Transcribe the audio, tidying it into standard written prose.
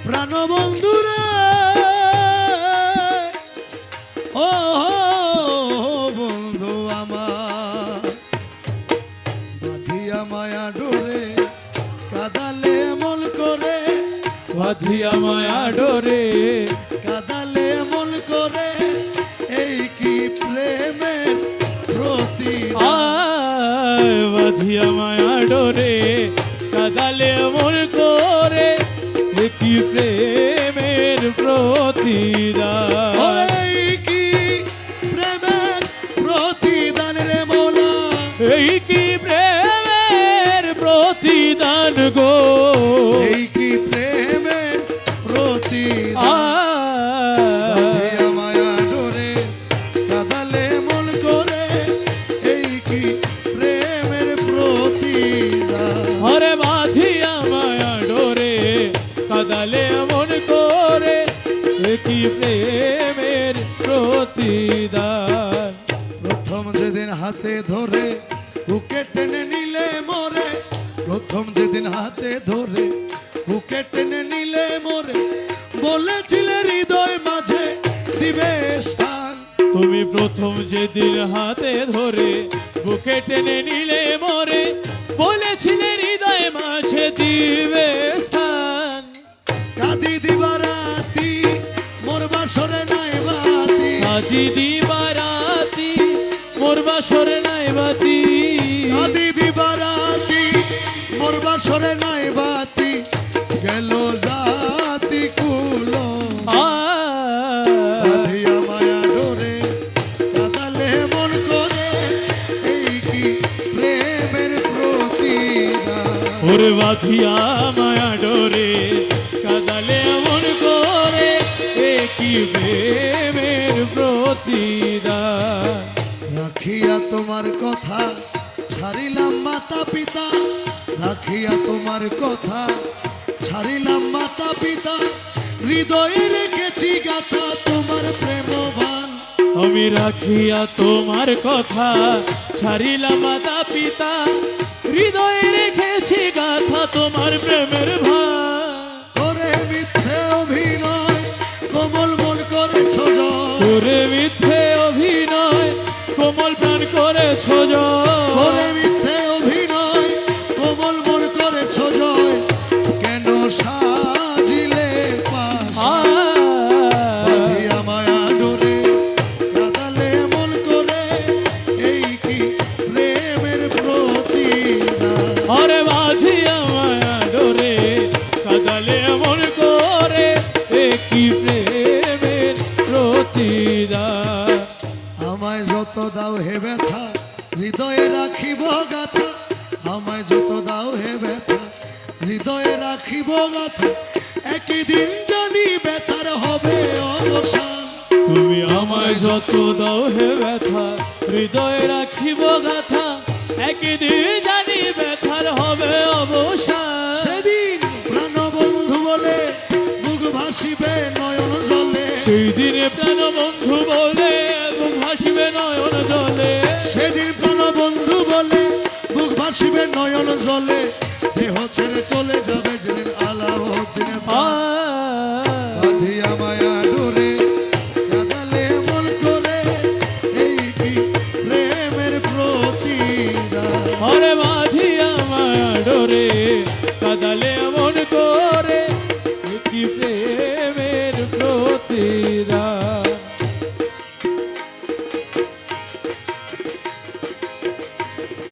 প্রাণবন্ধুরে ও বন্ধু আমার বাঁধিয়া মায়া ডোরে কাদালে মন করে বাঁধিয়া মায়া ডোরে কাদালে মন করে এই কি প্রেমের প্রতিদান বাঁধিয়া মায়া ডোরে কাদালে মন করে এ কি প্রেমের প্রতিদান এই কি প্রেমের প্রতিদান রে মৌলা এই কি প্রেমের প্রতিদান গো এই কি প্রেমের প্রতিদান বাঁধিয়া মায়া ডোরে কাদালে মন করে এই কি প্রেমের প্রতিদান হরে বাঁধিয়া মায়া ডোরে কাদালে মন করে এ কি প্রেমের প্রতিদান প্রথম যেদিন হাতে ধরে বুকে টেনে নিলে মোরে প্রথম যেদিন হাতে ধরে বুকে টেনে নিলে মোরে বলেছিলে হৃদয় মাঝে দিবে স্থান তুমি প্রথম যেদিন হাতে ধরে বুকে টেনে নিলে মোরে বলেছিলে হৃদয় মাঝে দিবে স্থান কাঁদি দিবা রাতি মোর বাসরে নাই বাতি কাঁদি দিবা রাতি মোর বাসরে নাই বাতি কাঁদি দিবা রাতি মোর বাসরে নাই বাতি গেল জাতি কুলো বাঁধিয়া মায়া ডোরে কাদালে মন করে এই কি প্রেমের প্রতিদান ওরে বাঁধিয়া মায়া ডোরে কাদালে মন করে এ কি প্রেমের প্রতিদান রাখিয়া তোমার কথা ছাড়িলাম মাতা পিতা রাখিয়া তোমার কথা ছাড়িলাম মাতা পিতা হৃদয়ে রেখেছি গাথা তোমার প্রেমবান আমি রাখিয়া তোমার কথা ছাড়িলাম মাতা পিতা হৃদয়ে রেখেছি গাথা তোমার প্রেমের ভান করে মিথ্যে অভিনয় কোমল মন করেছ জয় করে মিথ্যে অভিনয় কোমল প্রাণ করেছ করে মিথ্যে অভিনয় কোমল মন করেছ জয় কেন সাজিলে পাশ বাঁধিয়া মায়া ডোরে কাদালে মন করে এই কি প্রেমের প্রতিদান আরে বাঁধিয়া মায়া ডোরে কাদালে মন করে এ কি প্রেমের প্রতিদান আমায় যত দাও হে ব্যথা হৃদয়ে রাখিব গাথা আমায় যত দাও হে ব্যথা হৃদয়ে রাখিব গাথা একদিন জানি ব্যথার হবে অবসান তুমি আমায় যত দাও হে ব্যথা হৃদয়ে রাখিব গাথা একদিন জানি ব্যথার হবে অবসান সেদিন প্রাণবন্ধু বলে মুখ ভাসিবে নয়ন জলে সেই দিনে প্রাণ বন্ধু বলে বুক ভাসিবে নয়ন জলে সেদিন প্রাণবন্ধু বলে বুক ভাসিবে নয়ন জলে দেহ ছেড়ে চলে যাবে যেদিন আলাউদ্দিনের বাঁধিয়া মায়া ডোরে কাদালে মন করে এই কি প্রেমের প্রতিদান হরে বাঁধিয়া মায়া ডোরে কাদালে মন করে এ কি প্রেমের